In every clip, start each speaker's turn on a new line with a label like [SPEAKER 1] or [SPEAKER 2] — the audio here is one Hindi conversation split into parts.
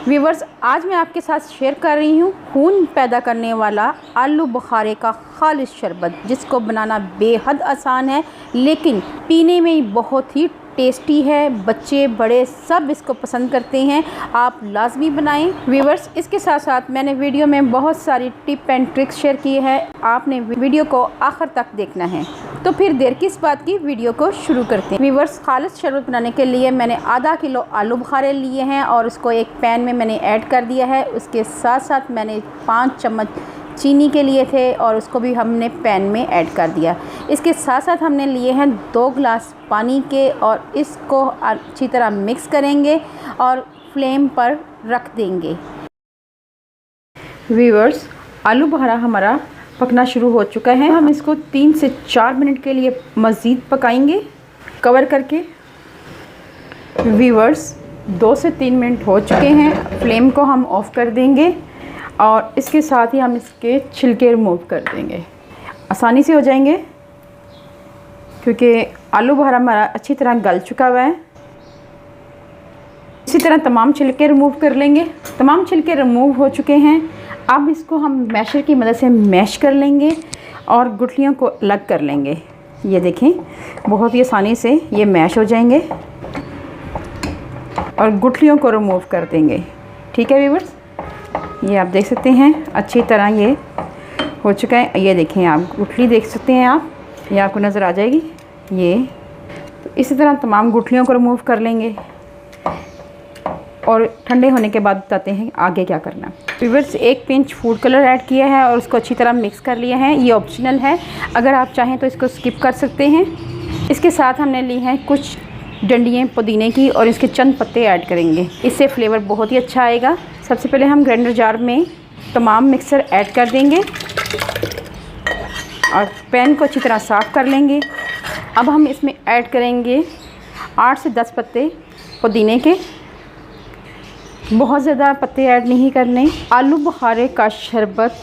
[SPEAKER 1] व्यूवर्स, आज मैं आपके साथ शेयर कर रही हूँ खून पैदा करने वाला आलू बुखारे का खालिश शरबत, जिसको बनाना बेहद आसान है लेकिन पीने में बहुत ही टेस्टी है। बच्चे बड़े सब इसको पसंद करते हैं, आप लाजमी बनाएं। व्यूवर्स, इसके साथ साथ मैंने वीडियो में बहुत सारी टिप एंड ट्रिक्स शेयर की है, आपने वीडियो को आखिर तक देखना है। तो फिर देर किस बात की, वीडियो को शुरू करते हैं। व्यूवर्स, खालिश शरबत बनाने के लिए मैंने आधा किलो आलू बुखारे लिए हैं और उसको एक पैन में मैंने ऐड कर दिया है। उसके साथ साथ मैंने 5 चम्मच चीनी के लिए थे और उसको भी हमने पैन में ऐड कर दिया। इसके साथ साथ हमने लिए हैं 2 गिलास पानी के और इसको अच्छी तरह मिक्स करेंगे और फ्लेम पर रख देंगे। व्यूअर्स, आलू बुखारा हमारा पकना शुरू हो चुका है। हम इसको 3 से 4 मिनट के लिए मज़ीद पकाएंगे कवर करके। व्यूअर्स, 2 से 3 मिनट हो चुके हैं, फ्लेम को हम ऑफ़ कर देंगे और इसके साथ ही हम इसके छिलके रिमूव कर देंगे। आसानी से हो जाएंगे क्योंकि आलू बुखारा हमारा अच्छी तरह गल चुका हुआ है। इसी तरह तमाम छिलके रिमूव कर लेंगे। तमाम छिलके रिमूव हो चुके हैं। अब इसको हम मैशर की मदद से मैश कर लेंगे और गुठलियों को अलग कर लेंगे। ये देखें, बहुत ही आसानी से ये मैश हो जाएंगे और गुठलियों को रिमूव कर देंगे। ठीक है व्यूअर्स, ये आप देख सकते हैं अच्छी तरह ये हो चुका है। ये देखें, आप गुठली देख सकते हैं, आप ये आपको नज़र आ जाएगी। ये तो इसी तरह तमाम गुठलियों को रिमूव कर लेंगे और ठंडे होने के बाद बताते हैं आगे क्या करना। Viewers, 1 pinch food colour add किया है और उसको अच्छी तरह मिक्स कर लिया है। ये ऑप्शनल है, अगर आप चाहें तो इसको स्किप कर सकते हैं। इसके साथ हमने ली हैं कुछ डंडियाँ पुदीने की और इसके चंद पत्ते ऐड करेंगे, इससे फ्लेवर बहुत ही अच्छा आएगा। सबसे पहले हम ग्राइंडर जार में तमाम मिक्सर ऐड कर देंगे और पैन को अच्छी तरह साफ़ कर लेंगे। अब हम इसमें ऐड करेंगे 8 से 10 पत्ते पुदीने के, बहुत ज़्यादा पत्ते ऐड नहीं करने। आलू बुखारे का शरबत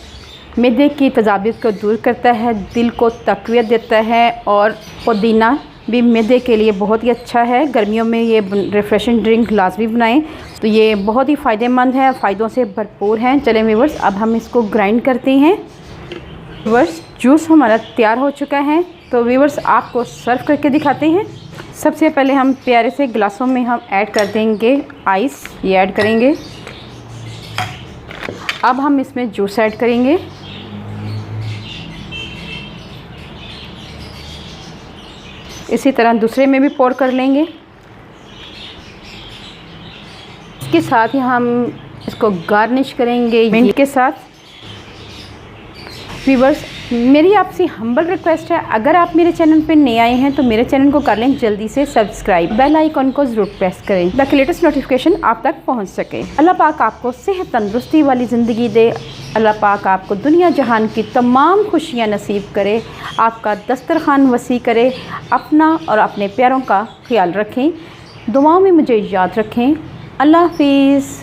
[SPEAKER 1] मैदे की तजाबियत को दूर करता है, दिल को तक़वियत देता है और पुदीना भी मैदे के लिए बहुत ही अच्छा है। गर्मियों में ये रिफ़्रेशिंग ड्रिंक लाजमी बनाएं, तो ये बहुत ही फ़ायदेमंद है, फ़ायदों से भरपूर हैं। चलें व्यूअर्स, अब हम इसको ग्राइंड करते हैं। व्यूअर्स, जूस हमारा तैयार हो चुका है, तो व्यूअर्स आपको सर्व करके दिखाते हैं। सबसे पहले हम प्यारे से गिलासों में हम ऐड कर देंगे आइस, ये ऐड करेंगे। अब हम इसमें जूस ऐड करेंगे। इसी तरह दूसरे में भी पोर कर लेंगे। इसके साथ ही हम इसको गार्निश करेंगे मिंट के साथ। व्यूअर्स, मेरी आपसे हम्बल रिक्वेस्ट है, अगर आप मेरे चैनल पर नए आए हैं तो मेरे चैनल को कर लें जल्दी से सब्सक्राइब, बेल आइकन को ज़रूर प्रेस करें ताकि लेटेस्ट नोटिफिकेशन आप तक पहुंच सके। अल्लाह पाक आपको सेहत तंदुरुस्ती वाली ज़िंदगी दे। अल्लाह पाक आपको दुनिया जहान की तमाम खुशियाँ नसीब करे, आपका दस्तरखान वसी करे। अपना और अपने प्यारों का ख्याल रखें, दुआओं में मुझे याद रखें। अल्लाह हाफिज़।